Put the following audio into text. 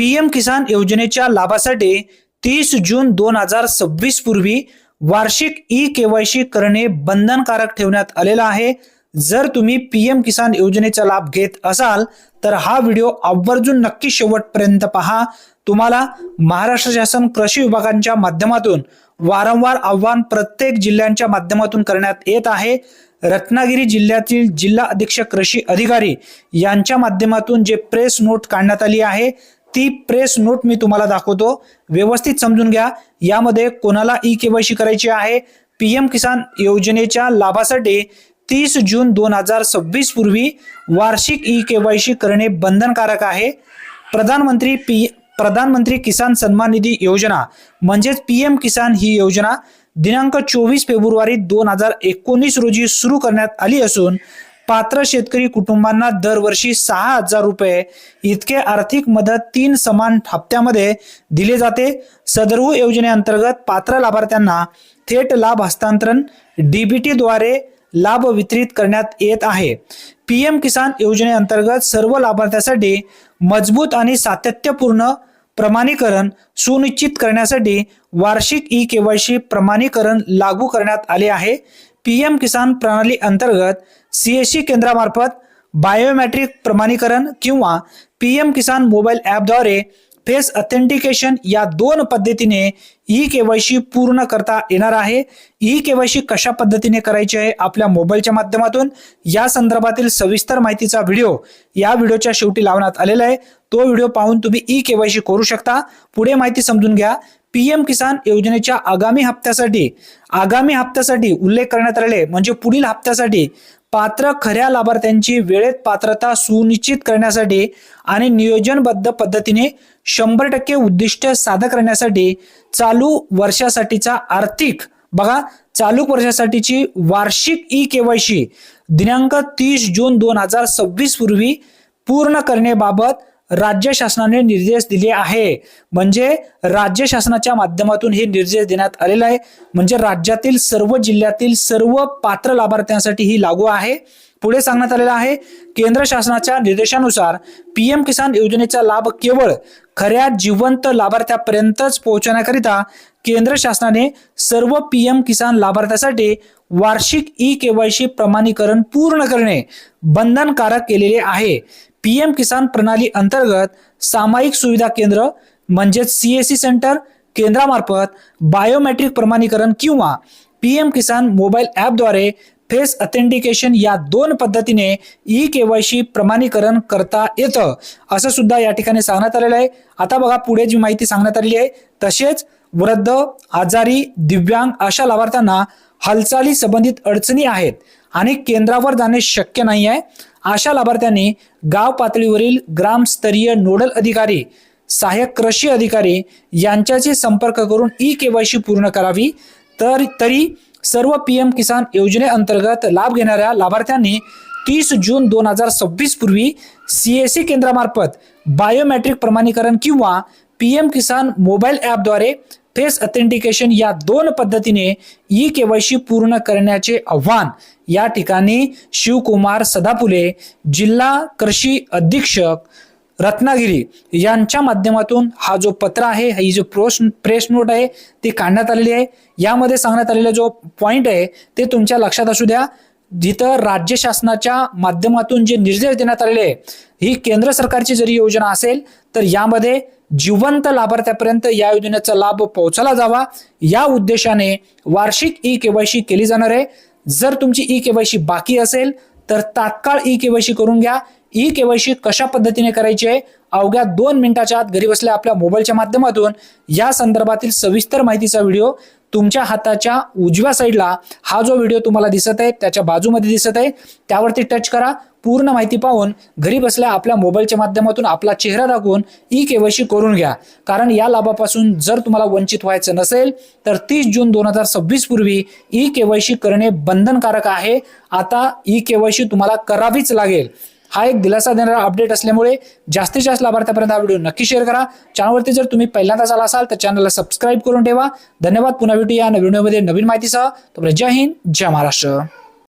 PM किसान योजनेच्या लाभासाठी 30 जून 2026 पूर्वी वार्षिक ई-केवायसी करणे बंधनकारक ठेवण्यात आलेला आहे। जर तुम्ही पीएम किसान योजनेचा लाभ घेत असाल तर हा व्हिडिओ आवर्जून नक्की शेवटपर्यंत पहा। तुम्हाला महाराष्ट्र शासन कृषी विभागाच्या माध्यमातून वारंवार आव्हान प्रत्येक जिल्ह्यांच्या माध्यमातून करण्यात येत आहे। रत्नागिरी जिल्ह्यातील जिल्हा अधीक्षक कृषी अधिकारी यांच्या माध्यमातून जे प्रेस नोट काढण्यात आली आहे ती प्रेस नोट मी तुम्हाला दाखवतो, व्यवस्थित समजून घ्या। यामध्ये कोणाला ई-केवायसी करायची आहे, पीएम किसान योजनेच्या लाभासाठी 30 जून 2026 पूर्वी वार्षिक ई-केवायसी करणे बंधनकारक आहे। प्रधानमंत्री किसान सन्मान निधी योजना म्हणजेच पीएम किसान ही योजना दिनांक 24 फेब्रुवारी 2019 रोजी सुरू करण्यात आली असून पात्र शेतकरी कुटुंबांना दरवर्षी 6,000 रुपये इतके आर्थिक मदत 3 समान हप्त्यामध्ये दिले जाते। सदर योजनेअंतर्गत पात्र लाभार्थ्यांना थेट लाभ हस्तांतरण डीबीटी द्वारे लाभ वितरित करण्यात येत आहे। पीएम किसान योजनेअंतर्गत सर्व लाभार्थ्यांसाठी मजबूत आणि सातत्यपूर्ण प्रमाणीकरण सुनिश्चित करण्यासाठी वार्षिक ई-केवायसी प्रमाणीकरण लागू करण्यात आले आहे। पीएम किसान प्रणाली अंतर्गत सीएससी केंद्रामार्फत बायोमेट्रिक प्रमाणीकरण किंवा पीएम किसान मोबाईल ॲपद्वारे फेस ऑथेंटिकेशन या दोन पद्धतीने ई-केवायसी पूर्ण करता येणार आहे। ई-केवायसी कशा पद्धतीने करायची आहे आपल्या मोबाईलच्या माध्यमातून या संदर्भातील सविस्तर माहितीचा व्हिडिओ या व्हिडिओच्या शेवटी लावण्यात आलेला आहे। तो व्हिडिओ पाहून तुम्ही ई-केवायसी करू शकता। पुढे माहिती समजून घ्या। पीएम किसान योजनेच्या आगामी हप्त्यासाठी उल्लेख करण्यात आलेले म्हणजे पुढील हप्त्यासाठी पात्र खऱ्या लाभार्थ्यांची वेळेत पात्रता सुनिश्चित करण्यासाठी आणि नियोजनबद्ध पद्धतीने 100% उद्दिष्ट साध्य करण्यासाठी चालू वर्षासाठीची वार्षिक ई-केवायसी दिनांक 30 जून 2026 पूर्वी पूर्ण करण्याबाबत राज्य शासनाने निर्देश दिले आहे। म्हणजे राज्य शासनाच्या माध्यमातून हे निर्देश देण्यात आलेला आहे, म्हणजे राज्यातील सर्व जिल्ह्यातील सर्व पात्र लाभार्थ्यांसाठी ही लागू आहे। पुढे सांगण्यात आलेला आहे केंद्र शासनाच्या निर्देशानुसार पीएम किसान योजनेचा लाभ केवळ खऱ्या जिवंत लाभार्थ्यापर्यंतच पोहोचण्याकरिता केंद्र शासनाने सर्व पीएम किसान लाभार्थ्यांसाठी वार्षिक ई-केवायसी प्रमाणीकरण पूर्ण करणे बंधनकारक केलेले आहे। पीएम किसान प्रणाली अंतर्गत सामायिक सुविधा केंद्र म्हणजेच सीएससी सेंटर केंद्रामार्फत बायोमेट्रिक प्रमाणीकरण किंवा पीएम किसान मोबाईल ॲपद्वारे फेस ऑथेंटिकेशन या दोन पद्धतीने ई-केवायसी प्रमाणीकरण करता येतं असं सुद्धा या ठिकाणी सांगण्यात आलेलं आहे। आता बघा पुढे जी माहिती सांगण्यात आलेली आहे तसेच वृद्ध, आजारी, दिव्यांग अशा लाभार्थ्यांना हालचाली संबंधित अडचणी आहेत आणि केंद्रावर जाणे शक्य नाही आहे अशा लाभार्थ्यांनी गाव पातळीवरील ग्रामस्तरीय नोडल अधिकारी, सहाय्यक कृषी अधिकारी यांच्याशी संपर्क करून ई-केवायसी पूर्ण करावी। तरी सर्व पीएम किसान योजनेअंतर्गत लाभ घेणाऱ्या लाभार्थ्यांनी 30 जून 2026 पूर्वी सीएससी केंद्रामार्फत बायोमेट्रिक प्रमाणीकरण किंवा पीएम किसान मोबाईल ॲपद्वारे फेस ऑथेंटिकेशन या दोन पद्धतीने ई-केवायसी पूर्ण करण्याचे आव्हान या ठिकाणी शिवकुमार सदापुले, जिल्हा कृषी अधीक्षक रत्नागिरी यांच्या माध्यमातून हा जो पत्र आहे, ही जो प्रेस नोट आहे ती काढण्यात आलेली आहे। यामध्ये सांगण्यात आलेला जो पॉइंट आहे ते तुमच्या लक्षात असू द्या। जिथं राज्य शासनाच्या माध्यमातून जे निर्देश देण्यात आलेले आहे, ही केंद्र सरकारची जरी योजना असेल तर यामध्ये जिवंत लाभार्थ्यापर्यंत या योजनेचा लाभ पोहोचला जावा या उद्देशाने वार्षिक ई-केवायसी केली जाणार आहे। जर तुमची ई-केवायसी बाकी असेल तर तात्काळ ई-केवायसी करून घ्या। ई-केवायसी कशा पद्धतीने करायची आहे अवघ्या 2 मिनिटाच्या आत घरी बसल्या आपल्या मोबाईलच्या माध्यमातून या संदर्भातील सविस्तर माहितीचा व्हिडिओ तुमच्या हाताच्या उजव्या साईडला हा जो व्हिडिओ तुम्हाला दिसत आहे त्याच्या बाजूमध्ये दिसत आहे त्यावरती टच करा। पूर्ण माहिती पाहून घरी बसल्या आपल्या मोबाईलच्या माध्यमातून आपला चेहरा दाखवून ई-केवायसी करून घ्या। कारण या लाभापासून जर तुम्हाला वंचित व्हायचं नसेल तर 30 जून 2026 पूर्वी ई-केवायसी करणे बंधनकारक आहे। आता ई-केवायसी तुम्हाला करावीच लागेल। हा एक दिलासा देणारा अपडेट असल्यामुळे जास्तीत जास्त लाभार्थ्यांपर्यंत हा व्हिडिओ नक्की शेअर करा। चॅनलवरती जर तुम्ही पहिल्यांदाच आला असाल तर चॅनलला सबस्क्राईब करून ठेवा। धन्यवाद। पुन्हा भेटूया नवीन व्हिडिओमध्ये नवीन माहितीसह। तोपर्यंत जय हिंद, जय महाराष्ट्र।